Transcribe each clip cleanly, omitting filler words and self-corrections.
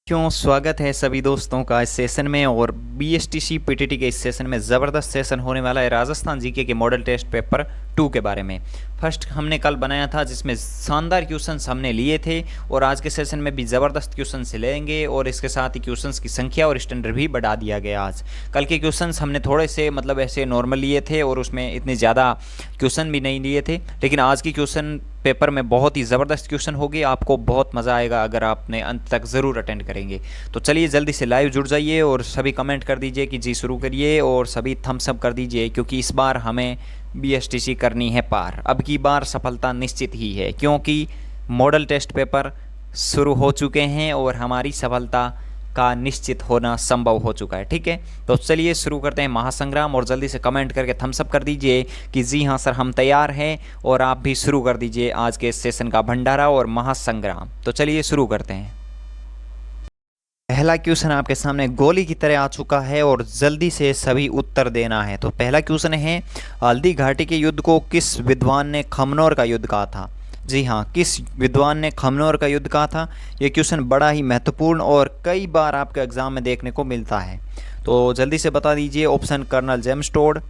क्यों स्वागत है सभी दोस्तों का इस सेशन में। और बीएसटीसी पीटीटी के इस सेशन में ज़बरदस्त सेशन होने वाला है राजस्थान जीके के मॉडल टेस्ट पेपर 2 के बारे में। फर्स्ट हमने कल बनाया था जिसमें शानदार क्वेश्चंस हमने लिए थे और आज के सेशन में भी ज़बरदस्त क्वेश्चंस लेंगे और इसके साथ ही क्वेश्चंस की संख्या और स्टैंडर्ड भी बढ़ा दिया गया। आज कल के क्वेश्चंस हमने थोड़े से मतलब ऐसे नॉर्मल लिए थे और उसमें इतने ज़्यादा क्वेश्चन भी नहीं लिए थे, लेकिन आज की क्वेश्चन पेपर में बहुत ही ज़बरदस्त क्वेश्चन होगी। आपको बहुत मज़ा आएगा अगर आपने अंत तक ज़रूर अटेंड करेंगे। तो चलिए जल्दी से लाइव जुड़ जाइए और सभी कमेंट कर दीजिए कि जी शुरू करिए और सभी थम्स अप कर दीजिए, क्योंकि इस बार हमें बीएसटीसी करनी है पार। अब की बार सफलता निश्चित ही है, क्योंकि मॉडल टेस्ट पेपर शुरू हो चुके हैं और हमारी सफलता का निश्चित होना संभव हो चुका है। ठीक है, तो चलिए शुरू करते हैं महासंग्राम। और जल्दी से कमेंट करके थम्स अप कर दीजिए कि जी हाँ सर हम तैयार हैं, और आप भी शुरू कर दीजिए आज के सेशन का भंडारा और महासंग्राम। तो चलिए शुरू करते हैं। पहला क्वेश्चन आपके सामने गोली की तरह आ चुका है और जल्दी से सभी उत्तर देना है। तो पहला क्वेश्चन है, हल्दी घाटी के युद्ध को किस विद्वान ने खमनोर का युद्ध कहा था? जी हाँ, किस विद्वान ने खमनोर का युद्ध कहा था? ये क्वेश्चन बड़ा ही महत्वपूर्ण और कई बार आपके एग्जाम में देखने को मिलता है। तो जल्दी से बता दीजिए। Option colonel James Tod,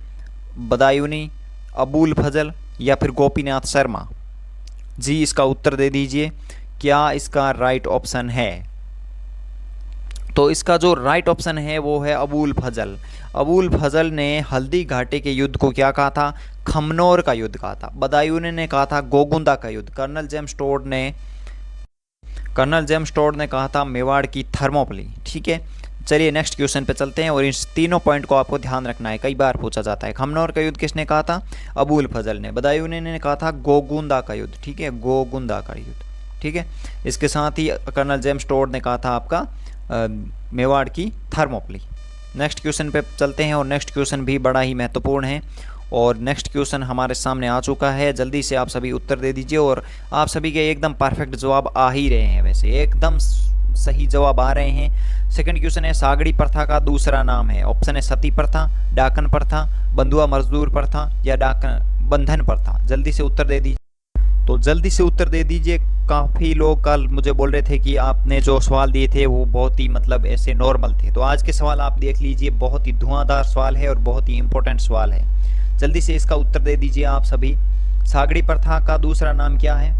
Badayuni, Abul Fazal या फिर गोपीनाथ शर्मा। जी इसका उत्तर दे दीजिए। क्या इसका राइट ऑप्शन है? तो इसका जो राइट ऑप्शन है वो है अबुल फजल। अबुल फजल ने हल्दी घाटी के युद्ध को क्या कहा था? खमनोर का युद्ध कहा था। बदायूनी ने कहा था गोगुंदा का युद्ध। कर्नल जेम्स टोड ने कहा था मेवाड़ की थर्मोपली। ठीक है, चलिए नेक्स्ट क्वेश्चन पे चलते हैं और इस तीनों पॉइंट को आपको ध्यान रखना है, कई बार पूछा जाता है। खमनोर का युद्ध किसने कहा था? अबुल फजल ने। बदायूनी ने कहा था गोगुंदा का युद्ध। ठीक है, गोगुंदा का युद्ध। ठीक है, इसके साथ ही कर्नल जेम्स टोड ने कहा था आपका मेवाड़ की थर्मोपली। नेक्स्ट क्वेश्चन पे चलते हैं और नेक्स्ट क्वेश्चन भी बड़ा ही महत्वपूर्ण है और नेक्स्ट क्वेश्चन हमारे सामने आ चुका है। जल्दी से आप सभी उत्तर दे दीजिए और आप सभी के एकदम परफेक्ट जवाब आ ही रहे हैं, वैसे एकदम सही जवाब आ रहे हैं। सेकंड क्वेश्चन है, सागड़ी प्रथा का दूसरा नाम है? ऑप्शन है सती प्रथा, डाकन प्रथा, बंधुआ मजदूर प्रथा या डाकन बंधन प्रथा। जल्दी से उत्तर दे दीजिए। तो जल्दी से उत्तर दे दीजिए। काफ़ी लोग कल मुझे बोल रहे थे कि आपने जो सवाल दिए थे वो बहुत ही मतलब ऐसे नॉर्मल थे, तो आज के सवाल आप देख लीजिए, बहुत ही धुआंधार सवाल है और बहुत ही इंपॉर्टेंट सवाल है। जल्दी से इसका उत्तर दे दीजिए आप सभी। सागड़ी प्रथा का दूसरा नाम क्या है?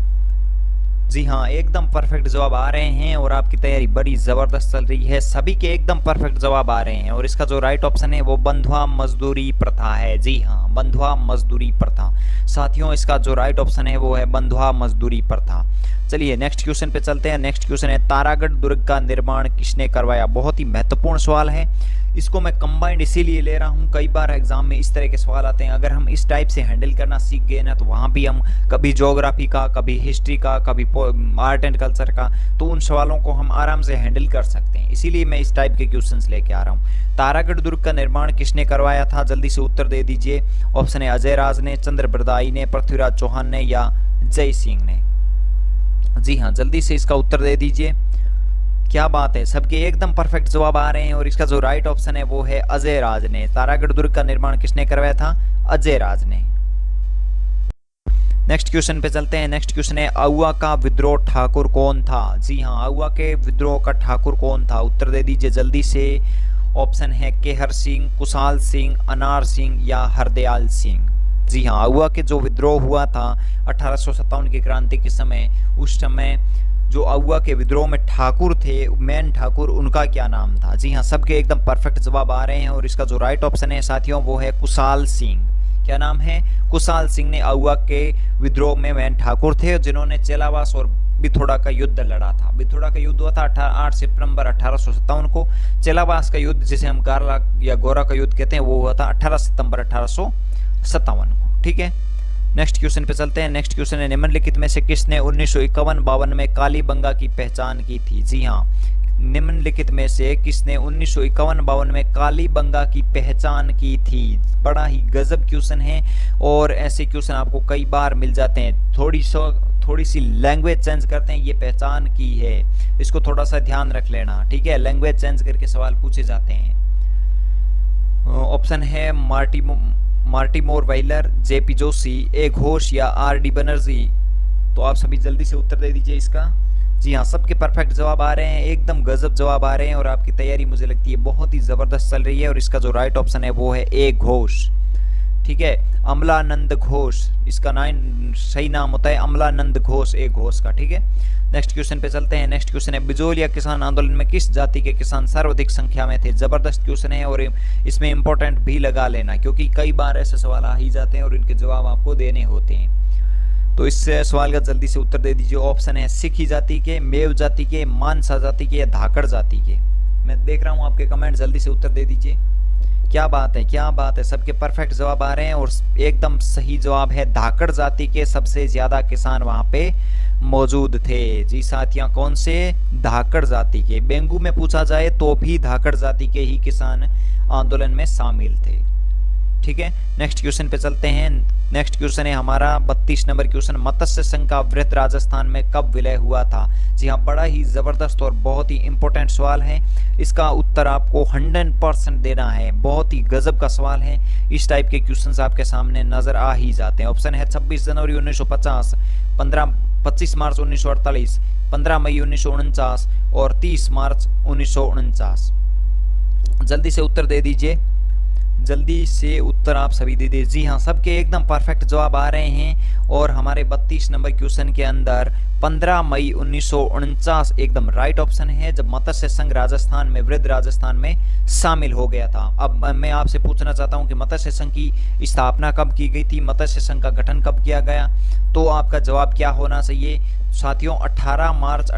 जी हाँ, एकदम परफेक्ट जवाब आ रहे हैं और आपकी तैयारी बड़ी ज़बरदस्त चल रही है। सभी के एकदम परफेक्ट जवाब आ रहे हैं और इसका जो राइट ऑप्शन है वो बंधुआ मजदूरी प्रथा है। जी हाँ, बंधुआ मजदूरी प्रथा। साथियों, इसका जो राइट ऑप्शन है वो है बंधुआ मजदूरी प्रथा। चलिए नेक्स्ट क्वेश्चन पे चलते हैं। नेक्स्ट क्वेश्चन है, तारागढ़ दुर्ग का निर्माण किसने करवाया? बहुत ही महत्वपूर्ण सवाल है। इसको मैं कंबाइंड इसीलिए ले रहा हूँ, कई बार एग्जाम में इस तरह के सवाल आते हैं। अगर हम इस टाइप से हैंडल करना सीख गए ना, तो वहाँ भी हम कभी ज्योग्राफी का, कभी हिस्ट्री का, कभी आर्ट एंड कल्चर का, तो उन सवालों को हम आराम से हैंडल कर सकते हैं। इसीलिए मैं इस टाइप के क्वेश्चंस लेके आ रहा हूँ। तारागढ़ दुर्ग का निर्माण किसने करवाया था? जल्दी से उत्तर दे दीजिए। ऑप्शन है अजय राज ने, चंद्रप्रदाई ने, पृथ्वीराज चौहान ने या जय सिंह ने। जी हाँ, जल्दी से इसका उत्तर दे दीजिए। क्या बात है, सबके एकदम परफेक्ट जवाब आ रहे हैं और इसका जो राइट ऑप्शन है वो है अजय राज ने। तारागढ़ दुर्ग का निर्माण किसने करवाया था? अजय राज ने। नेक्स्ट क्वेश्चन पे चलते हैं। नेक्स्ट क्वेश्चन है, आउवा का विद्रोह ठाकुर कौन था? जी हाँ, आउवा के विद्रोह का ठाकुर कौन था? उत्तर दे दीजिए जल्दी से। ऑप्शन है केहर सिंह, कुशाल सिंह, अनार सिंह या हरदयाल सिंह। जी हाँ, आउवा के जो विद्रोह हुआ था 1857 की क्रांति के समय, उस समय जो आउवा के विद्रोह में ठाकुर थे, मेन ठाकुर, उनका क्या नाम था? जी हाँ, सबके एकदम परफेक्ट जवाब आ रहे हैं और इसका जो राइट ऑप्शन है साथियों वो है कुशाल सिंह। क्या नाम है? कुशाल सिंह ने आउवा के विद्रोह में मेन ठाकुर थे, जिन्होंने चेलावास और बिथोड़ा का युद्ध लड़ा था। बिथोड़ा का युद्ध हुआ था 8 सितंबर 1857 को। चेलावास का युद्ध, जिसे हम कारला या गोरा का युद्ध कहते हैं, वो हुआ था 18 सितंबर 1857 को। ठीक है, नेक्स्ट क्वेश्चन पे चलते हैं। नेक्स्ट क्वेश्चन है, निम्नलिखित में से किसने 1951-52 में कालीबंगा की पहचान की थी? जी हाँ, निम्नलिखित में से किसने 1951-52 में कालीबंगा की पहचान की थी? बड़ा ही गजब क्वेश्चन है और ऐसे क्वेश्चन आपको कई बार मिल जाते हैं। थोड़ी सी लैंग्वेज चेंज करते हैं, ये पहचान की है, इसको थोड़ा सा ध्यान रख लेना। ठीक है, लैंग्वेज चेंज करके सवाल पूछे जाते हैं। ऑप्शन है मार्टिमोर वाइलर, जेपी जोशी, ए घोष या आर डी बनर्जी। तो आप सभी जल्दी से उत्तर दे दीजिए इसका। जी हाँ, सबके परफेक्ट जवाब आ रहे हैं, एकदम गजब जवाब आ रहे हैं और आपकी तैयारी मुझे लगती है बहुत ही ज़बरदस्त चल रही है। और इसका जो राइट ऑप्शन है वो है ए घोष। ठीक है, अमलानंद घोष, इसका सही नाम होता है अमलानंद घोष, ए घोष का। ठीक है, नेक्स्ट क्वेश्चन पे चलते हैं। नेक्स्ट क्वेश्चन है, बिजोलिया किसान आंदोलन में किस जाति के किसान सर्वाधिक संख्या में थे? जबरदस्त क्वेश्चन है और इसमें इंपॉर्टेंट भी लगा लेना, क्योंकि कई बार ऐसे सवाल आ ही जाते हैं और इनके जवाब आपको देने होते हैं। तो इस सवाल का जल्दी से उत्तर दे दीजिए। ऑप्शन है सिखी जाति के, मेव जाति के, मानसा जाति के या धाकड़ जाति के। मैं देख रहा हूँ आपके कमेंट, जल्दी से उत्तर दे दीजिए। क्या बात है, क्या बात है, सबके परफेक्ट जवाब आ रहे हैं और एकदम सही जवाब है धाकड़ जाति के सबसे ज्यादा किसान वहां पे मौजूद थे। जी साथियां, कौन से? धाकड़ जाति के। बेंगू में पूछा जाए तो भी धाकड़ जाति के ही किसान आंदोलन में शामिल थे। ठीक है, नेक्स्ट क्वेश्चन पे चलते हैं। नेक्स्ट क्वेश्चन है हमारा 32 नंबर क्वेश्चन, मत्स्य संघ का वृत्त राजस्थान में कब विलय हुआ था? जी हाँ, बड़ा ही जबरदस्त और बहुत ही इंपॉर्टेंट सवाल है। इसका उत्तर आपको 100% देना है। बहुत ही गजब का सवाल है। इस टाइप के क्वेश्चंस आपके सामने नजर आ ही जाते हैं। ऑप्शन है 26 जनवरी 1950, 25 मार्च 1948, 15 मई 1949 और 30 मार्च 1949। जल्दी से उत्तर दे दीजिए, जल्दी से उत्तर आप सभी दे दीजिए। जी हाँ, सबके एकदम परफेक्ट जवाब आ रहे हैं और हमारे 32 नंबर क्वेश्चन के अंदर 15 मई 1949 एकदम राइट ऑप्शन है, जब मत्स्य संघ राजस्थान में, वृद्ध राजस्थान में शामिल हो गया था। अब मैं आपसे पूछना चाहता हूं कि मत्स्य संघ की स्थापना कब की गई थी, मत्स्य संघ का गठन कब किया गया? तो आपका जवाब क्या होना चाहिए साथियों? 18 मार्च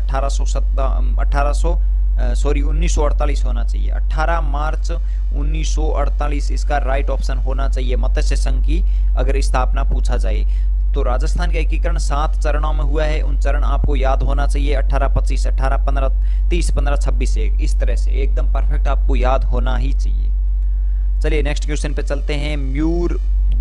1948 होना चाहिए। 18 मार्च 1948 इसका राइट ऑप्शन होना चाहिए मत्स्य संघ की अगर स्थापना पूछा जाए तो। राजस्थान का एकीकरण 7 चरणों में हुआ है, उन चरण आपको याद होना चाहिए। 18, 25, 18, 15, 30, 15, 26, इस तरह से एकदम परफेक्ट आपको याद होना ही चाहिए। चलिए नेक्स्ट क्वेश्चन पे चलते हैं। म्यूर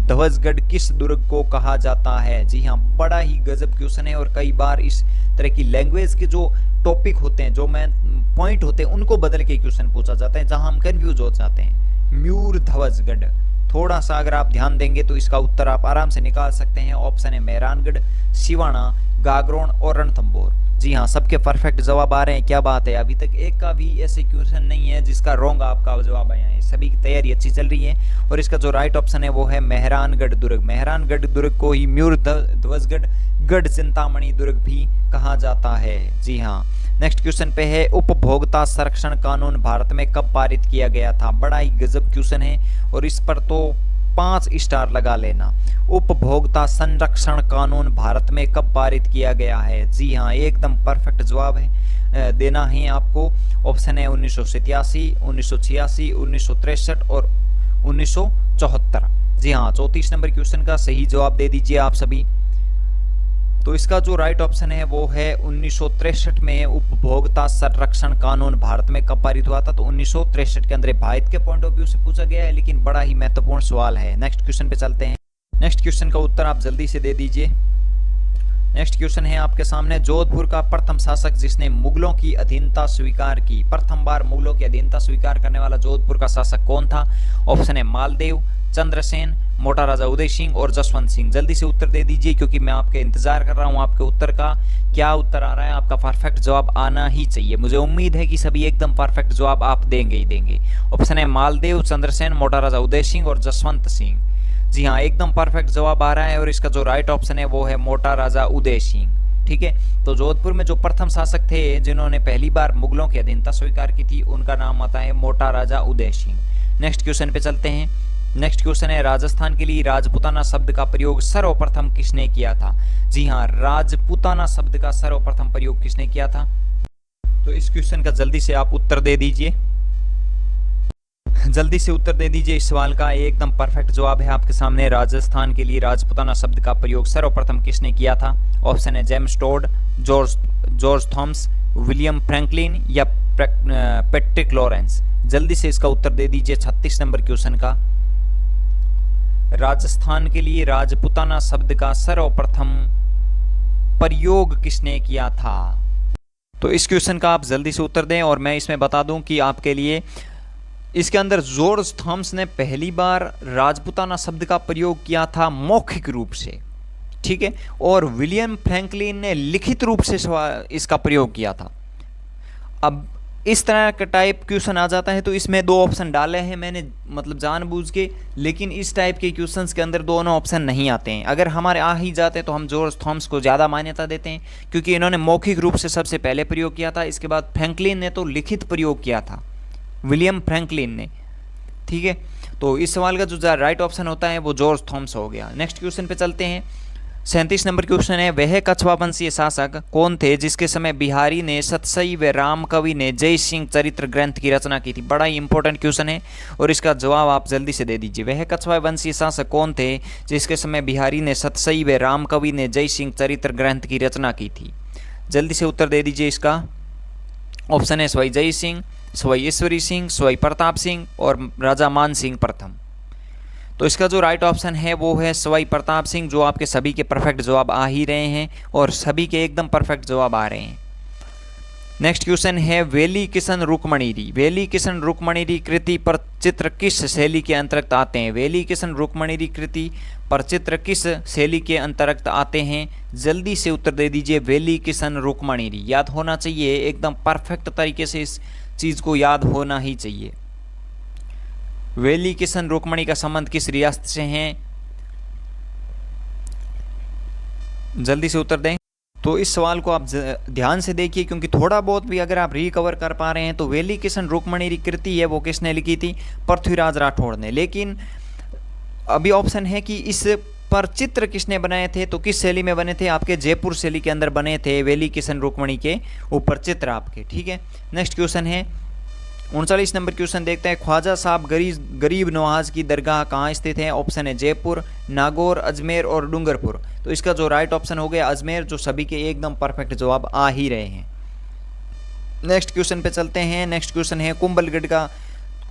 ध्वजगढ़ किस दुर्ग को कहा जाता है? जी हाँ, बड़ा ही गजब क्वेश्चन है और कई बार इस तरह की लैंग्वेज के जो टॉपिक होते हैं, जो मैं पॉइंट होते हैं, उनको बदल के क्वेश्चन पूछा जाता है जहां हम कंफ्यूज हो जाते हैं। म्यूर ध्वजगढ़, थोड़ा सा अगर आप ध्यान देंगे तो इसका उत्तर आप आराम से निकाल सकते हैं। ऑप्शन है मेहरानगढ़, सिवाना, गागरोन और रणथंभौर। जी हाँ, सबके परफेक्ट जवाब आ रहे हैं। क्या बात है, अभी तक एक का भी ऐसे क्वेश्चन नहीं है जिसका रॉन्ग आपका जवाब आया है। सभी की तैयारी अच्छी चल रही है और इसका जो राइट ऑप्शन है वो है मेहरानगढ़ दुर्ग। मेहरानगढ़ दुर्ग को ही म्यूर ध्वजगढ़, गढ़ चिंतामणि दुर्ग भी कहा जाता है। जी हाँ, नेक्स्ट क्वेश्चन पे है, उपभोक्ता संरक्षण कानून भारत में कब पारित किया गया था? बड़ा ही गजब क्वेश्चन है और इस पर तो 5 स्टार लगा लेना। उपभोक्ता संरक्षण कानून भारत में कब पारित किया गया है? जी हाँ, एकदम परफेक्ट जवाब है देना है आपको। ऑप्शन है 1987, 1986, 1963 और 1974। जी हाँ, 34 नंबर क्वेश्चन का सही जवाब दे दीजिए आप सभी। तो इसका जो राइट ऑप्शन है वो है 1963 में उपभोक्ता संरक्षण कानून भारत में कब पारित हुआ था? तो 1963 के अंदर भारत के पॉइंट ऑफ व्यू से पूछा गया है, लेकिन बड़ा ही महत्वपूर्ण सवाल है। नेक्स्ट क्वेश्चन पे चलते हैं। नेक्स्ट क्वेश्चन का उत्तर आप जल्दी से दे दीजिए। नेक्स्ट क्वेश्चन है आपके सामने, जोधपुर का प्रथम शासक जिसने मुगलों की अधीनता स्वीकार की, प्रथम बार मुगलों की अधीनता स्वीकार करने वाला जोधपुर का शासक कौन था? ऑप्शन है मालदेव, चंद्रसेन, मोटा राजा उदय सिंह और जसवंत सिंह। जल्दी से उत्तर दे दीजिए क्योंकि मैं आपके इंतजार कर रहा हूं आपके उत्तर का। क्या उत्तर आ रहा है? आपका परफेक्ट जवाब आना ही चाहिए। मुझे उम्मीद है कि सभी एकदम परफेक्ट जवाब आप देंगे ही देंगे। ऑप्शन है मालदेव, चंद्रसेन, मोटा राजा उदय सिंह और जसवंत सिंह। जी हाँ, एकदम परफेक्ट जवाब आ रहा है और इसका जो राइट ऑप्शन है वो है मोटा राजा उदय सिंह। ठीक है, तो जोधपुर में जो प्रथम शासक थे जिन्होंने पहली बार मुगलों की अधीनता स्वीकार की थी, उनका नाम आता है मोटा राजा उदय सिंह। नेक्स्ट क्वेश्चन पे चलते हैं। नेक्स्ट क्वेश्चन है, राजस्थान के लिए राजपूताना शब्द का प्रयोग सर्वप्रथम किसने किया था? जी हाँ, राजपूताना शब्द का सर्वप्रथम प्रयोग किसने किया था? तो इस क्वेश्चन का जल्दी से आप उत्तर दे दीजिए, जल्दी से उत्तर दे दीजिए इस सवाल का। एकदम परफेक्ट जवाब है आपके सामने। राजस्थान के लिए राजपूताना शब्द का प्रयोग सर्वप्रथम किसने किया था? ऑप्शन है James Tod, George Thomas, William Franklin या पैट्रिक लॉरेंस। जल्दी से इसका उत्तर दे दीजिए 36 नंबर क्वेश्चन का। राजस्थान के लिए राजपूताना शब्द का सर्वप्रथम प्रयोग किसने किया था? तो इस क्वेश्चन का आप जल्दी से उत्तर दें और मैं इसमें बता दूं कि आपके लिए इसके अंदर जॉर्ज थॉमस ने पहली बार राजपूताना शब्द का प्रयोग किया था मौखिक रूप से। ठीक है, और विलियम फ्रैंकलिन ने लिखित रूप से इसका प्रयोग किया था। अब इस तरह का टाइप क्वेश्चन आ जाता है तो इसमें 2 ऑप्शन डाले हैं मैंने, मतलब जानबूझ के, लेकिन इस टाइप के क्वेश्चंस के अंदर दोनों ऑप्शन नहीं आते हैं। अगर हमारे आ ही जाते तो हम जॉर्ज थॉमस को ज़्यादा मान्यता देते हैं, क्योंकि इन्होंने मौखिक रूप से सबसे पहले प्रयोग किया था। इसके बाद फ्रैंकलिन ने तो लिखित प्रयोग किया था, विलियम फ्रैंकलिन ने। ठीक है, तो इस सवाल का जो राइट ऑप्शन होता है वो जॉर्ज थॉमस हो गया। नेक्स्ट क्वेश्चन पे चलते हैं। 37 नंबर क्वेश्चन है, वह कछवा वंशीय शासक कौन थे जिसके समय बिहारी ने सतसई व राम कवि ने जय सिंह चरित्र ग्रंथ की रचना की थी? बड़ा ही इंपॉर्टेंट क्वेश्चन है और इसका जवाब आप जल्दी से दे दीजिए। वह कछवा वंशीय शासक कौन थे जिसके समय बिहारी ने सतसई व राम कवि ने जय सिंह चरित्र ग्रंथ की रचना की थी? जल्दी से उत्तर दे दीजिए इसका। ऑप्शन है सवाई जय सिंह, सवाई ईश्वरी सिंह, सवाई प्रताप सिंह और राजा मान सिंह प्रथम। तो इसका जो राइट ऑप्शन है वो है सवाई प्रताप सिंह, जो आपके सभी के परफेक्ट जवाब आ ही रहे हैं और सभी के एकदम परफेक्ट जवाब आ रहे हैं। नेक्स्ट क्वेश्चन है, वेली किशन रुक्मणीरी। वेली किशन रुक्मणीरी कृति पर चित्र किस शैली के अंतर्गत आते हैं? वेली किशन रुक्मणीरी कृति पर चित्र किस शैली के अंतर्गत आते हैं? जल्दी से उत्तर दे दीजिए। वेली किशन रुक्मणीरी याद होना चाहिए, एकदम परफेक्ट तरीके से इस चीज़ को याद होना ही चाहिए। वेली किशन रुक्मणी का संबंध किस रियासत से हैं? जल्दी से उत्तर दें। तो इस सवाल को आप ध्यान से देखिए, क्योंकि थोड़ा बहुत भी अगर आप रिकवर कर पा रहे हैं तो वेली किशन रुक्मणी कृति है वो किसने लिखी थी? पृथ्वीराज राठौड़ ने। लेकिन अभी ऑप्शन है कि इस पर चित्र किसने बनाए थे, तो किस शैली में बने थे? आपके जयपुर शैली के अंदर बने थे वेली किशन रुक्मणी के ऊपर चित्र आपके। ठीक है, नेक्स्ट क्वेश्चन है 39 नंबर क्वेश्चन देखते हैं। ख्वाजा साहब गरीब नवाज की दरगाह कहाँ स्थित है? ऑप्शन है जयपुर, नागौर, अजमेर और डूंगरपुर। तो इसका जो राइट ऑप्शन हो गया अजमेर, जो सभी के एकदम परफेक्ट जवाब आ ही रहे हैं। नेक्स्ट क्वेश्चन पे चलते हैं। नेक्स्ट क्वेश्चन है,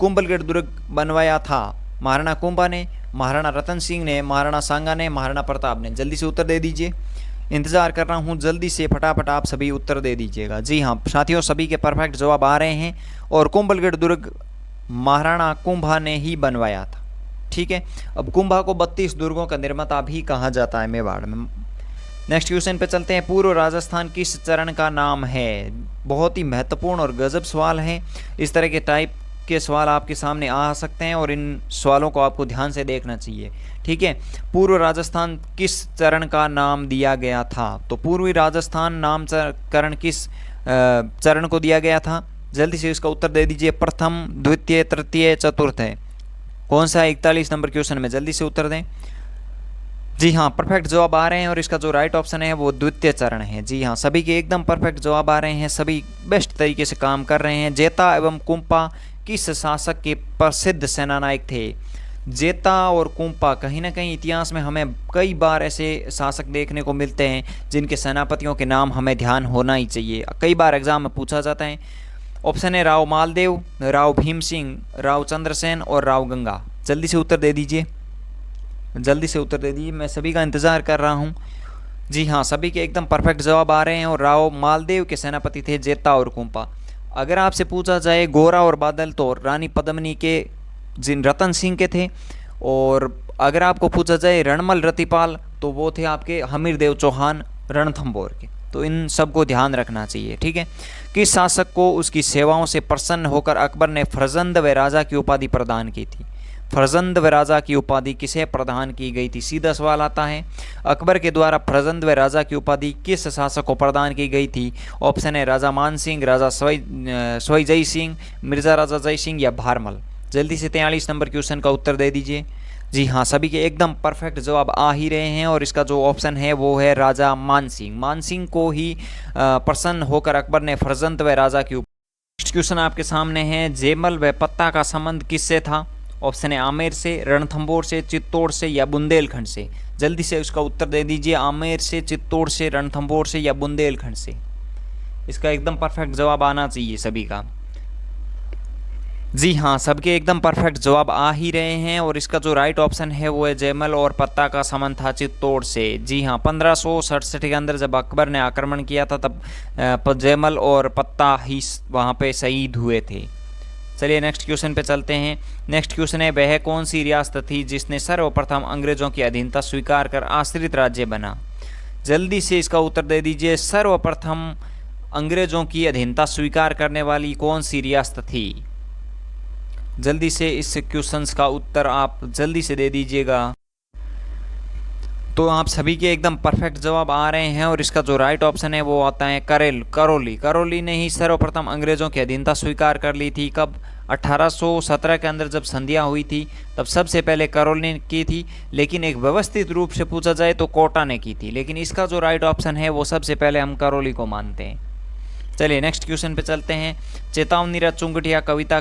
कुंभलगढ़ दुर्ग बनवाया था महाराणा कुंभा ने, महाराणा रतन सिंह ने, महाराणा सांगा ने, महाराणा प्रताप ने? जल्दी से उत्तर दे दीजिए, इंतज़ार कर रहा हूँ, जल्दी से फटाफट आप सभी उत्तर दे दीजिएगा। जी हाँ साथियों, सभी के परफेक्ट जवाब आ रहे हैं और कुंभलगढ़ दुर्ग महाराणा कुंभा ने ही बनवाया था। ठीक है, अब कुंभा को 32 दुर्गों का निर्माता भी कहा जाता है मेवाड़ में। नेक्स्ट क्वेश्चन पे चलते हैं। पूर्व राजस्थान किस चरण का नाम है? बहुत ही महत्वपूर्ण और गजब सवाल है। इस तरह के टाइप के सवाल आपके सामने आ सकते हैं और इन सवालों को आपको ध्यान से देखना चाहिए। ठीक है, पूर्व राजस्थान किस चरण का नाम दिया गया था? तो पूर्वी राजस्थान नामकरण किस चरण को दिया गया था? जल्दी से इसका उत्तर दे दीजिए। प्रथम, द्वितीय, तृतीय, चतुर्थ है कौन सा है? 41 नंबर क्वेश्चन में जल्दी से उत्तर दें। जी हाँ परफेक्ट जवाब आ रहे हैं और इसका जो राइट ऑप्शन है वो द्वितीय चरण है। जी हाँ सभी के एकदम परफेक्ट जवाब आ रहे हैं, सभी बेस्ट तरीके से काम कर रहे हैं। जेता एवं कुंपा किस शासक के प्रसिद्ध सेनानायक थे? जेता और कुंपा कहीं ना कहीं इतिहास में हमें कई बार ऐसे शासक देखने को मिलते हैं जिनके सेनापतियों के नाम हमें ध्यान होना ही चाहिए, कई बार एग्जाम में पूछा जाता है। ऑप्शन है राव मालदेव, राव भीम सिंह, राव चंद्रसेन और राव गंगा। जल्दी से उत्तर दे दीजिए, जल्दी से उत्तर दे दीजिए, मैं सभी का इंतज़ार कर रहा हूँ। जी हाँ सभी के एकदम परफेक्ट जवाब आ रहे हैं और राव मालदेव के सेनापति थे जेता और कुंपा। अगर आपसे पूछा जाए गोरा और बादल तो रानी पद्मिनी के जिन रतन सिंह के थे, और अगर आपको पूछा जाए रणमल रतिपाल तो वो थे आपके हमीरदेव चौहान रणथंभौर के। तो इन सब को ध्यान रखना चाहिए। ठीक है, किस शासक को उसकी सेवाओं से प्रसन्न होकर अकबर ने फरजंद व राजा की उपाधि प्रदान की थी? फरजंद व राजा की उपाधि किसे प्रदान की गई थी? सीधा सवाल आता है, अकबर के द्वारा फरजंद व राजा की उपाधि किस शासक को प्रदान की गई थी? ऑप्शन है राजा मान सिंह, राजा सवाई जय सिंह, मिर्जा राजा जय सिंह या भारमल। जल्दी से 43 नंबर क्वेश्चन का उत्तर दे दीजिए। जी हाँ सभी के एकदम परफेक्ट जवाब आ ही रहे हैं और इसका जो ऑप्शन है वो है राजा मान सिंह। मान सिंह को ही प्रसन्न होकर अकबर ने फरजंद व राजा की नेक्स्ट क्वेश्चन आपके सामने है, जेमल व पत्ता का संबंध किससे था? ऑप्शन है आमेर से, रणथंभौर से, चित्तौड़ से या बुंदेलखंड से। जल्दी से उसका उत्तर दे दीजिए, आमेर से, चित्तौड़ से, रणथंभौर से या बुंदेलखंड से। इसका एकदम परफेक्ट जवाब आना चाहिए सभी का। जी हाँ सबके एकदम परफेक्ट जवाब आ ही रहे हैं और इसका जो राइट ऑप्शन है वो है जयमल और पत्ता का संबंध था चित्तौड़ से। जी हाँ 1567 के अंदर जब अकबर ने आक्रमण किया था तब जयमल और पत्ता ही वहाँ पे शहीद हुए थे। चलिए नेक्स्ट क्वेश्चन पे चलते हैं। नेक्स्ट क्वेश्चन है, वह कौन सी रियासत थी जिसने सर्वप्रथम अंग्रेजों की अधीनता स्वीकार कर आश्रित राज्य बना? जल्दी से इसका उत्तर दे दीजिए। सर्वप्रथम अंग्रेजों की अधीनता स्वीकार करने वाली कौन सी रियासत थी? जल्दी से इस क्वेश्चंस का उत्तर आप जल्दी से दे दीजिएगा। तो आप सभी के एकदम परफेक्ट जवाब आ रहे हैं और इसका जो राइट ऑप्शन है वो आता है करौली। करौली ने ही सर्वप्रथम अंग्रेजों की अधीनता स्वीकार कर ली थी। कब? 1817 के अंदर जब संधियां हुई थी तब सबसे पहले करौली ने की थी, लेकिन एक व्यवस्थित रूप से पूछा जाए तो कोटा ने की थी। लेकिन इसका जो राइट ऑप्शन है वो सबसे पहले हम करौली को मानते हैं। चलिए नेक्स्ट क्वेश्चन पे चलते हैं। चेतावनी चुंगटिया कविता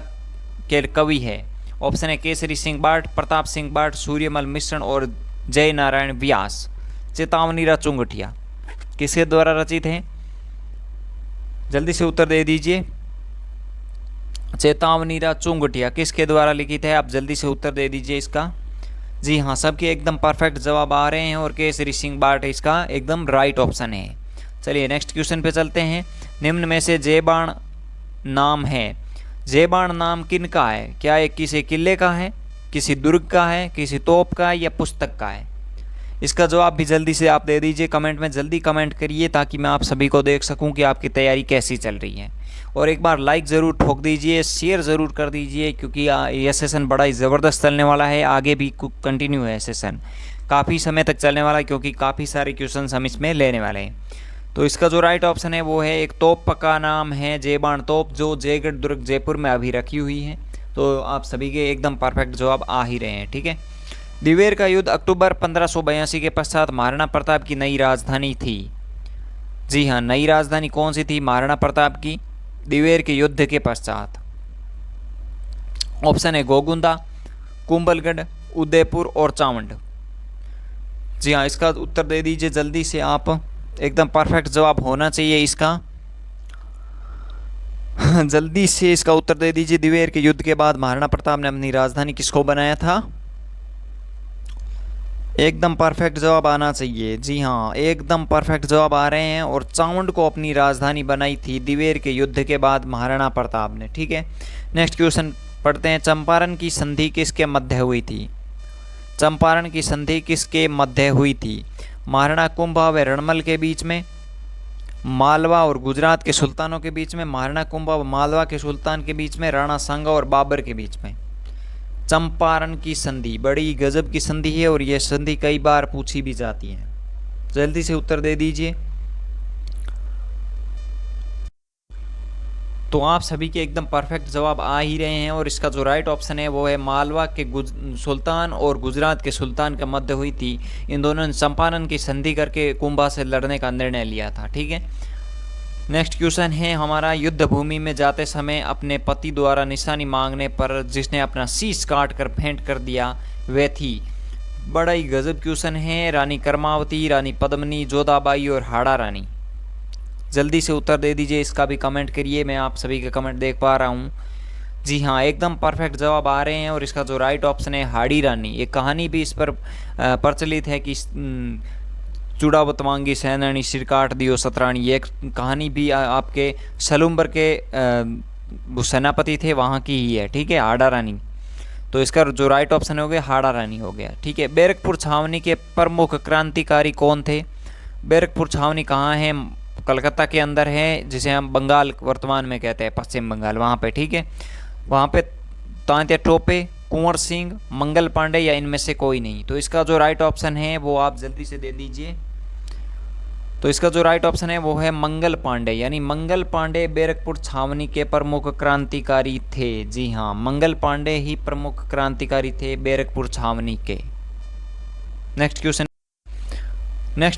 के कवि है? ऑप्शन है केसरी सिंह बार्ट, प्रताप सिंह बार्ट, सूर्यमल मिश्रण और जय नारायण व्यास। चेतावनी चुंगटिया किसके द्वारा रचित है? जल्दी से उत्तर दे दीजिए। चेतावनी चुंगटिया किसके द्वारा लिखित है? आप जल्दी से उत्तर दे दीजिए इसका। जी हाँ, सबके एकदम परफेक्ट जवाब आ रहे हैं और केसरी सिंह बार्ट इसका एकदम राइट ऑप्शन है। चलिए नेक्स्ट क्वेश्चन पे चलते हैं। निम्न में से जयबाण नाम है? जयबाण नाम किनका है? क्या ये किसी किले का है, किसी दुर्ग का है, किसी तोप का है या पुस्तक का है? इसका जवाब भी जल्दी से आप दे दीजिए कमेंट में। जल्दी कमेंट करिए ताकि मैं आप सभी को देख सकूं कि आपकी तैयारी कैसी चल रही है। और एक बार लाइक ज़रूर ठोक दीजिए, शेयर ज़रूर कर दीजिए, क्योंकि यह सेशन बड़ा ही ज़बरदस्त चलने वाला है। आगे भी कंटिन्यू है सेशन, काफ़ी समय तक चलने वाला है, क्योंकि काफ़ी सारे क्वेश्चन हम इसमें लेने वाले हैं। तो इसका जो राइट ऑप्शन है वो है एक तोप का नाम है जयबाण तोप, जो जयगढ़ दुर्ग जयपुर में अभी रखी हुई है। तो आप सभी के एकदम परफेक्ट जवाब आ ही रहे हैं। ठीक है। दिवेर का युद्ध अक्टूबर 1582 के पश्चात महाराणा प्रताप की नई राजधानी थी। जी हाँ, नई राजधानी कौन सी थी महाराणा प्रताप की दिवेर के युद्ध के पश्चात? ऑप्शन है गोगुंदा, कुंभलगढ़, उदयपुर और चावंड। जी हाँ, इसका उत्तर दे दीजिए जल्दी से आप। एकदम परफेक्ट जवाब होना चाहिए इसका। जल्दी से इसका उत्तर दे दीजिए। दिवेर के युद्ध के बाद महाराणा प्रताप ने अपनी राजधानी किसको बनाया था? एकदम परफेक्ट जवाब आना चाहिए। जी हाँ, एकदम परफेक्ट जवाब आ रहे हैं। और चावंड को अपनी राजधानी बनाई थी दिवेर के युद्ध के बाद महाराणा प्रताप ने। ठीक है। नेक्स्ट क्वेश्चन पढ़ते हैं। चंपारण की संधि किसके मध्य हुई थी? चंपारण की संधि किसके मध्य हुई थी? महाराणा कुंभा व रणमल के बीच में, मालवा और गुजरात के सुल्तानों के बीच में, महाराणा कुंभा व मालवा के सुल्तान के बीच में, राणा सांगा और बाबर के बीच में। चंपारण की संधि बड़ी गजब की संधि है और यह संधि कई बार पूछी भी जाती है। जल्दी से उत्तर दे दीजिए। तो आप सभी के एकदम परफेक्ट जवाब आ ही रहे हैं और इसका जो राइट ऑप्शन है वो है मालवा के सुल्तान और गुजरात के सुल्तान के मध्य हुई थी। इन दोनों ने चंपारण की संधि करके कुंभा से लड़ने का निर्णय लिया था। ठीक है। नेक्स्ट क्वेश्चन है हमारा। युद्ध भूमि में जाते समय अपने पति द्वारा निशानी मांगने पर जिसने अपना शीश काट कर फेंट कर दिया वह थी? बड़ा ही गजब क्वेश्चन है। रानी कर्मावती, रानी पद्मनी, जोधाबाई और हाड़ा रानी। जल्दी से उत्तर दे दीजिए। इसका भी कमेंट करिए, मैं आप सभी के कमेंट देख पा रहा हूँ। जी हाँ, एकदम परफेक्ट जवाब आ रहे हैं और इसका जो राइट ऑप्शन है हाड़ी रानी। एक कहानी भी इस पर प्रचलित है कि चूड़ावत मांगी सैनानी सिर काट दियो सतरानी। ये कहानी भी आपके सलूम्बर के सेनापति थे वहाँ की ही है। ठीक है, हाड़ा रानी। तो इसका जो राइट ऑप्शन हो गया हाड़ा रानी हो गया। ठीक है। बैरकपुर छावनी के प्रमुख क्रांतिकारी कौन थे? बैरकपुर छावनी कहाँ है? कलकत्ता के अंदर है, जिसे हम बंगाल वर्तमान में कहते हैं, पश्चिम बंगाल, वहाँ पे। ठीक है। वहाँ पे तांत्या टोपे, कुंवर सिंह, मंगल पांडे या इनमें से कोई नहीं। तो इसका जो राइट ऑप्शन है वो आप जल्दी से दे दीजिए। तो इसका जो राइट ऑप्शन है वो है मंगल पांडे, यानी मंगल पांडे बैरकपुर छावनी के प्रमुख क्रांतिकारी थे। जी हाँ, मंगल पांडे ही प्रमुख क्रांतिकारी थे बैरकपुर छावनी के। नेक्स्ट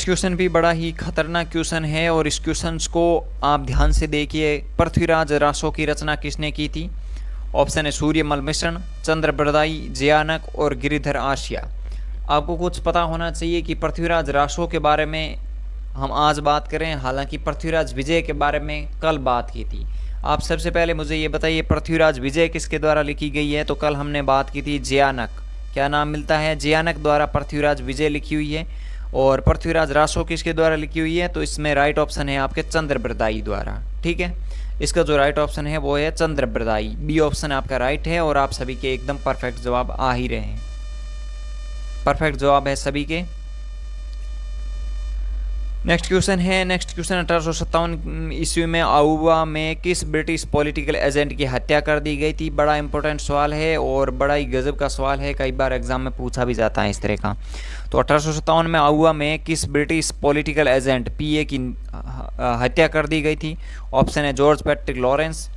क्वेश्चन भी बड़ा ही खतरनाक क्वेश्चन है और इस क्वेश्चन को आप ध्यान से देखिए। पृथ्वीराज रासो की रचना किसने की थी? ऑप्शन है सूर्यमल मिश्रण, चंद्रप्रदाई, जयानक और गिरिधर आर्या। आपको कुछ पता होना चाहिए कि पृथ्वीराज रासो के बारे में हम आज बात करें, हालांकि पृथ्वीराज विजय के बारे में कल बात की थी। आप सबसे पहले मुझे ये बताइए पृथ्वीराज विजय किसके द्वारा लिखी गई है? तो कल हमने बात की थी जयानक। क्या नाम मिलता है? जयानक द्वारा पृथ्वीराज विजय लिखी हुई है। और पृथ्वीराज रासो किसके द्वारा लिखी हुई है? तो इसमें राइट ऑप्शन है आपके चंद्रप्रदाई द्वारा। ठीक है। इसका जो राइट ऑप्शन है वो है चंद्रप्रदायी। बी ऑप्शन आपका राइट है और आप सभी के एकदम परफेक्ट जवाब आ ही रहे हैं, परफेक्ट जवाब है सभी के। नेक्स्ट क्वेश्चन है, नेक्स्ट क्वेश्चन 1857 ईस्वी में आउवा में किस ब्रिटिश पॉलिटिकल एजेंट की हत्या कर दी गई थी। बड़ा इंपॉर्टेंट सवाल है और बड़ा ही गजब का सवाल है, कई बार एग्जाम में पूछा भी जाता है इस तरह का। तो 1857 में आउवा में किस ब्रिटिश पॉलिटिकल एजेंट पीए की हत्या कर दी गई थी। ऑप्शन है George Patrick Lawrence,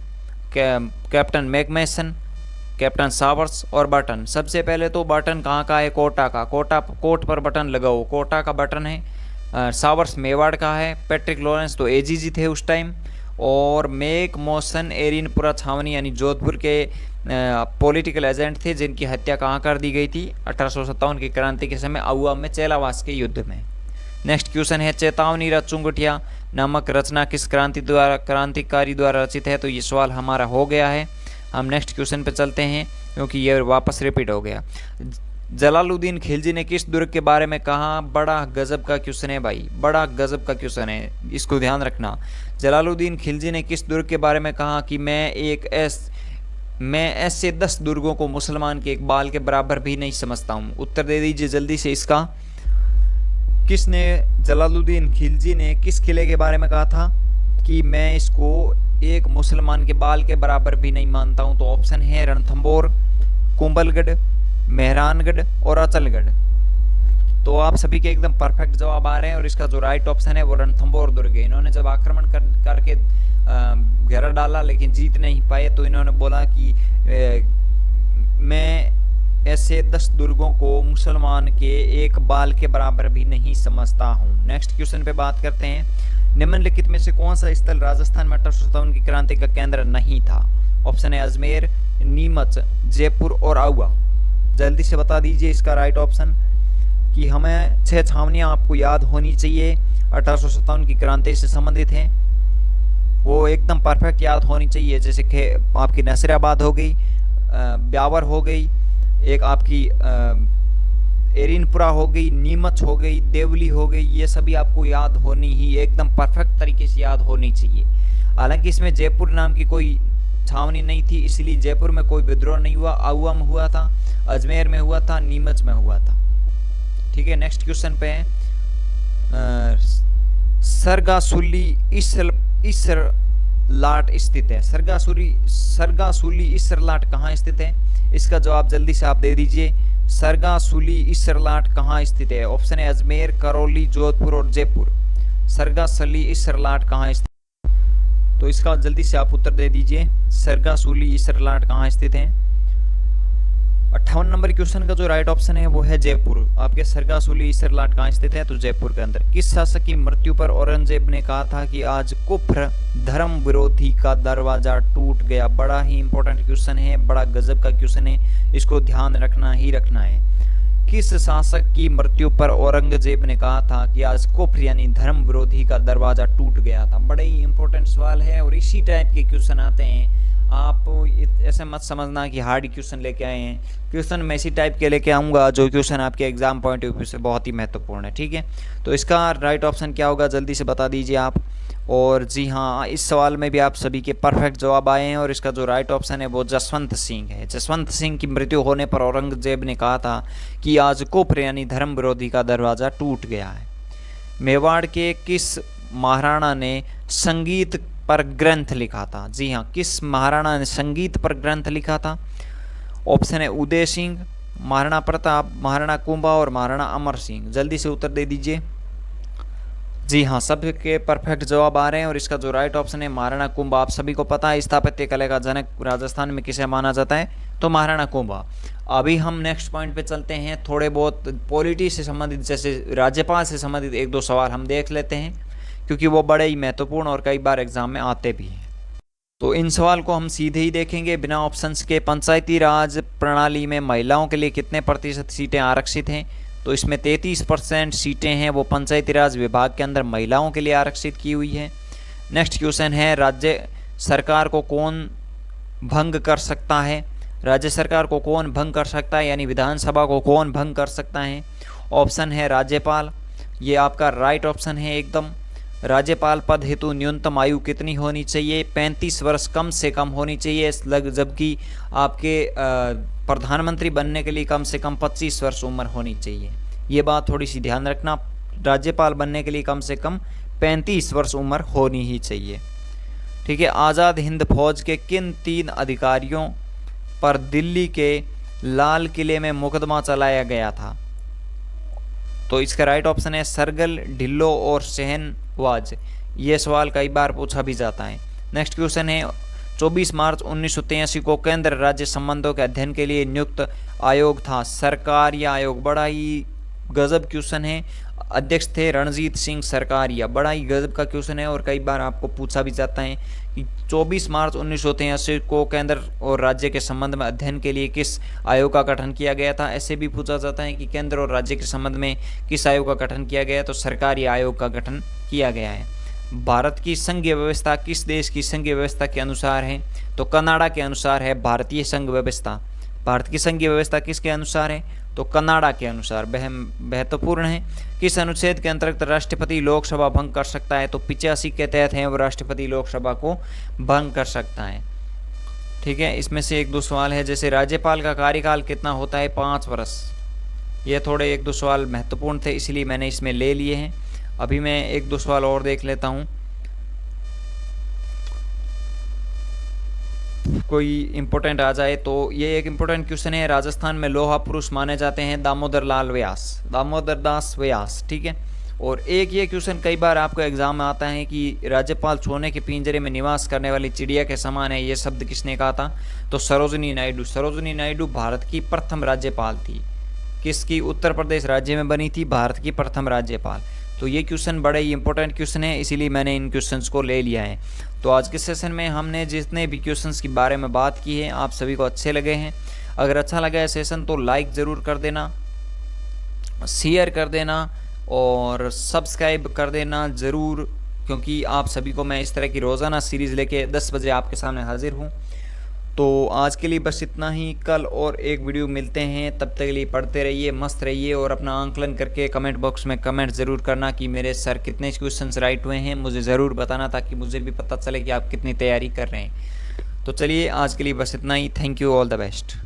captain McMason, captain Showers और बटन। सबसे पहले तो बटन कहाँ का है, कोटा का, कोट पर बटन लगाओ, कोटा का बटन है। सावर्स मेवाड़ का है, पैट्रिक लॉरेंस तो एजीजी थे उस टाइम, और मेक मोसन एरिनपुरा छावनी यानी जोधपुर के पॉलिटिकल एजेंट थे जिनकी हत्या कहाँ कर दी गई थी 1857 की क्रांति के समय आउवा में चेलावास के युद्ध में। नेक्स्ट क्वेश्चन है, चेतावनी रथ चुंगटिया नामक रचना किस क्रांतिकारी द्वारा रचित है। तो ये सवाल हमारा हो गया है। हम नेक्स्ट क्वेश्चन पे चलते हैं क्योंकि ये वापस रिपीट हो गया। जलालुद्दीन खिलजी ने किस दुर्ग के बारे में कहा। बड़ा गजब का क्वेश्चन है भाई, बड़ा गजब का क्वेश्चन है, इसको ध्यान रखना। जलालुद्दीन खिलजी ने किस दुर्ग के बारे में कहा कि मैं ऐसे 10 दुर्गों को मुसलमान के एक बाल के बराबर भी नहीं समझता हूँ। उत्तर दे दीजिए जल्दी से इसका। किसने, जलालुद्दीन खिलजी ने किस किले के बारे में कहा था कि मैं इसको एक मुसलमान के बाल के बराबर भी नहीं मानता हूँ। तो ऑप्शन है रणथंबोर, कुंभलगढ़, मेहरानगढ़ और अचलगढ़। तो आप सभी के एकदम परफेक्ट जवाब आ रहे हैं और इसका जो राइट ऑप्शन है वो रणथंबोर दुर्ग है। इन्होंने जब आक्रमण करके घेरा डाला लेकिन जीत नहीं पाए तो इन्होंने बोला कि मैं ऐसे 10 दुर्गों को मुसलमान के एक बाल के बराबर भी नहीं समझता हूँ। नेक्स्ट क्वेश्चन पे बात करते हैं। निम्नलिखित में से कौन सा स्थल राजस्थान में 1857 की क्रांति का केंद्र नहीं था। ऑप्शन है अजमेर, नीमच, जयपुर और आउवा। जल्दी से बता दीजिए इसका राइट ऑप्शन। कि हमें 6 छावनियां आपको याद होनी चाहिए 1857 की क्रांति से संबंधित हैं, वो एकदम परफेक्ट याद होनी चाहिए। जैसे कि आपकी नसीराबाद हो गई, ब्यावर हो गई, एक आपकी एरिनपुरा हो गई, नीमच हो गई, देवली हो गई, ये सभी आपको याद होनी ही एकदम परफेक्ट तरीके से याद होनी चाहिए। हालांकि इसमें जयपुर नाम की कोई छावनी नहीं थी, इसलिए जयपुर में कोई विद्रोह नहीं हुआ। आउवा में हुआ था, अजमेर में हुआ था, नीमच में हुआ था। ठीक है, नेक्स्ट क्वेश्चन पे है। सरगासुली इसर लाट स्थित है। सरगासुली इसर लाट कहाँ स्थित है। इसका जवाब जल्दी से आप दे दीजिए। सरगासुली इसर लाट कहाँ स्थित है। ऑप्शन है अजमेर, करौली, जोधपुर और जयपुर। सरगासुली इसर लाट कहाँ स्थित, तो इसका जल्दी से आप उत्तर दे दीजिए। सरगासुली इसर लाट कहाँ स्थित है। 58 नंबर क्वेश्चन का जो राइट ऑप्शन है वो है जयपुर। आपके सरगासुली इसर लाट कहाँ स्थित है, तो जयपुर के अंदर। किस शासक की मृत्यु पर औरंगजेब ने कहा था कि आज कुफ्र धर्म विरोधी का दरवाजा टूट गया। बड़ा ही इंपॉर्टेंट क्वेश्चन है, बड़ा गजब का क्वेश्चन है, इसको ध्यान रखना ही रखना है। किस शासक की मृत्यु पर औरंगजेब ने कहा था कि आज कुफ्र यानी धर्म विरोधी का दरवाजा टूट गया था। बड़े ही इंपॉर्टेंट सवाल है और इसी टाइप के क्वेश्चन आते हैं। आप ऐसे मत समझना कि हार्ड क्वेश्चन लेके आए हैं, क्वेश्चन मैं इसी टाइप के लेके आऊँगा जो क्वेश्चन आपके एग्जाम पॉइंट ऑफ व्यू से बहुत ही महत्वपूर्ण है। ठीक है, तो इसका राइट ऑप्शन क्या होगा जल्दी से बता दीजिए आप। और जी हाँ, इस सवाल में भी आप सभी के परफेक्ट जवाब आए हैं और इसका जो राइट ऑप्शन है वो जसवंत सिंह है। जसवंत सिंह की मृत्यु होने पर औरंगजेब ने कहा था कि आज कुफ्र यानी धर्म विरोधी का दरवाज़ा टूट गया है। मेवाड़ के किस महाराणा ने संगीत पर ग्रंथ लिखा था। जी हाँ, किस महाराणा ने संगीत पर ग्रंथ लिखा था। ऑप्शन है उदय सिंह, महाराणा प्रताप, महाराणा कुंभा और महाराणा अमर सिंह। जल्दी से उत्तर दे दीजिए। जी हाँ, सबके परफेक्ट जवाब आ रहे हैं और इसका जो राइट ऑप्शन है महाराणा कुंभा। आप सभी को पता है स्थापत्य कला का जनक राजस्थान में किसे माना जाता है, तो महाराणा कुंभा। अभी हम नेक्स्ट पॉइंट पे चलते हैं। थोड़े बहुत पॉलिटी से संबंधित जैसे राज्यपाल से संबंधित 1-2 सवाल हम देख लेते हैं क्योंकि वो बड़े ही महत्वपूर्ण और कई बार एग्जाम में आते भी हैं। तो इन सवाल को हम सीधे ही देखेंगे बिना ऑप्शंस के। पंचायती राज प्रणाली में महिलाओं के लिए कितने प्रतिशत सीटें आरक्षित हैं, तो इसमें 33% सीटें हैं वो पंचायती राज विभाग के अंदर महिलाओं के लिए आरक्षित की हुई है। नेक्स्ट क्वेश्चन है, राज्य सरकार को कौन भंग कर सकता है। राज्य सरकार को कौन भंग कर सकता है यानी विधानसभा को कौन भंग कर सकता है। ऑप्शन है राज्यपाल, ये आपका राइट ऑप्शन है एकदम। राज्यपाल पद हेतु न्यूनतम आयु कितनी होनी चाहिए? 35 वर्ष कम से कम होनी चाहिए, जबकि आपके प्रधानमंत्री बनने के लिए कम से कम 25 वर्ष उम्र होनी चाहिए। ये बात थोड़ी सी ध्यान रखना, राज्यपाल बनने के लिए कम से कम 35 वर्ष उम्र होनी ही चाहिए। ठीक है। आज़ाद हिंद फौज के किन 3 अधिकारियों पर दिल्ली के लाल किले में मुकदमा चलाया गया था? तो इसका राइट ऑप्शन है सरगल, ढिल्लो और शहनवाज। ये सवाल कई बार पूछा भी जाता है। नेक्स्ट क्वेश्चन है 24 मार्च 1983 को केंद्र राज्य संबंधों के अध्ययन के लिए नियुक्त आयोग था सरकारिया आयोग। बड़ा ही गजब क्वेश्चन है। अध्यक्ष थे रणजीत सिंह सरकारिया। बड़ा ही गजब का क्वेश्चन है और कई बार आपको पूछा भी जाता है कि 24 मार्च 1983 को केंद्र और राज्य के संबंध में अध्ययन के लिए किस आयोग का गठन किया गया था। ऐसे भी पूछा जाता है कि केंद्र और राज्य के संबंध में किस आयोग का गठन किया गया है, तो सरकारी आयोग का गठन किया गया है। भारत की संघीय व्यवस्था किस देश की संघीय व्यवस्था के अनुसार है? तो कनाडा के अनुसार है भारतीय संघ व्यवस्था। भारत की संघीय व्यवस्था किसके अनुसार है? तो कनाडा के अनुसार। महत्वपूर्ण है। किस अनुच्छेद के अंतर्गत राष्ट्रपति लोकसभा भंग कर सकता है? तो 85 के तहत है वो राष्ट्रपति लोकसभा को भंग कर सकता है। ठीक है। इसमें से 1-2 सवाल है, जैसे राज्यपाल का कार्यकाल कितना होता है? 5 वर्ष। ये थोड़े 1-2 सवाल महत्वपूर्ण थे, इसलिए मैंने इसमें ले लिए हैं। अभी मैं 1-2 सवाल और देख लेता हूँ, कोई इम्पोर्टेंट आ जाए। तो ये एक इम्पोर्टेंट क्वेश्चन है। राजस्थान में लोहा पुरुष माने जाते हैं दामोदर लाल व्यास, दामोदर दास व्यास। ठीक है। और एक ये क्वेश्चन कई बार आपको एग्जाम में आता है कि राज्यपाल सोने के पिंजरे में निवास करने वाली चिड़िया के समान है, ये शब्द किसने कहा था? तो सरोजिनी नायडू। सरोजिनी नायडू भारत की प्रथम राज्यपाल थी। किसकी? उत्तर प्रदेश राज्य में बनी थी भारत की प्रथम राज्यपाल। तो ये क्वेश्चन बड़े ही इंपॉर्टेंट क्वेश्चन है, इसीलिए मैंने इन क्वेश्चंस को ले लिया है। तो आज के सेशन में हमने जितने भी क्वेश्चंस के बारे में बात की है आप सभी को अच्छे लगे हैं। अगर अच्छा लगा है सेशन तो लाइक ज़रूर कर देना, शेयर कर देना और सब्सक्राइब कर देना ज़रूर, क्योंकि आप सभी को मैं इस तरह की रोज़ाना सीरीज़ लेके 10 बजे आपके सामने हाजिर हूँ। तो आज के लिए बस इतना ही। कल और एक वीडियो मिलते हैं, तब तक के लिए पढ़ते रहिए, मस्त रहिए और अपना आंकलन करके कमेंट बॉक्स में कमेंट ज़रूर करना कि मेरे सर कितने क्वेश्चंस राइट हुए हैं, मुझे ज़रूर बताना ताकि मुझे भी पता चले कि आप कितनी तैयारी कर रहे हैं। तो चलिए आज के लिए बस इतना ही। Thank you, all the best.